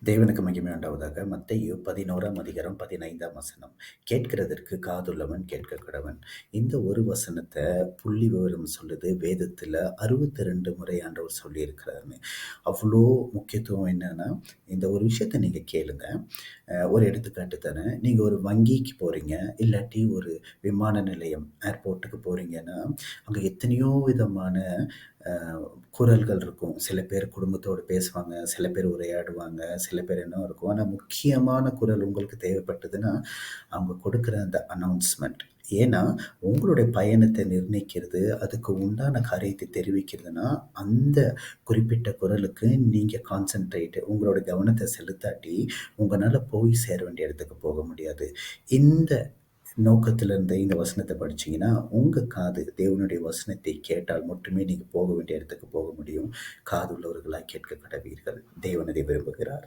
தேவனுக்கு மகிமை உண்டாவதாக. மத்தேயு 11ஆம் அதிகாரம் 15ஆம் வசனம். கேட்கிறதற்கு காதுள்ளவன் கேட்க கடவன். இந்த ஒரு வசனத்த புள்ளி விவரம் சொல்லுது. வேதத்துல 62 முறை ஆண்டவர் சொல்லியிருக்கிறாருன்னு. அவ்வளோ முக்கியத்துவம் என்னன்னா, இந்த ஒரு விஷயத்த நீங்க கேளுங்க. ஒரு எடுத்துக்காட்டு தரேன். நீங்க ஒரு வங்கிக்கு போறீங்க, இல்லாட்டி ஒரு விமான நிலையம், ஏர்போர்ட்டுக்கு போறீங்கன்னா, அங்க எத்தனையோ விதமான அ குரல்கள் இருக்கும். சில பேர் குடும்பத்தோட பேசுவாங்க, சில பேர் உரையாடுவாங்க, சில பேர் என்ன இருக்கும். ஆனா முக்கியமான குரல் உங்களுக்கு தேவைப்பட்டதுன்னா, அவங்க கொடுக்குற அந்த அனௌன்ஸ்மென்ட். ஏன்னா, உங்களுடைய பயணத்த நிர்ணயிக்கிறது, அதுக்கு உண்டான காரியத்தை தெரிவிக்கிறதுன்னா, அந்த குறிப்பிட்ட குரலுக்கு நீங்க கான்சன்ட்ரேட் உங்களோட கவனத்த செலுத்தாட்டி, உங்கனால போய் சேர வேண்டிய இடத்துக்கு போக முடியாது. இந்த நோக்கத்துல இருந்து இந்த வசனத்த படிச்சீங்கன்னா, உங்க காது தேவனுடைய வசனத்தை கேட்டால் மட்டுமே நீங்க போக வேண்டிய இடத்துக்கு போக முடியும். காதுள்ளவர்களாய் கேட்க கடவீர்கள். தேவன் அதை விரும்புகிறார்.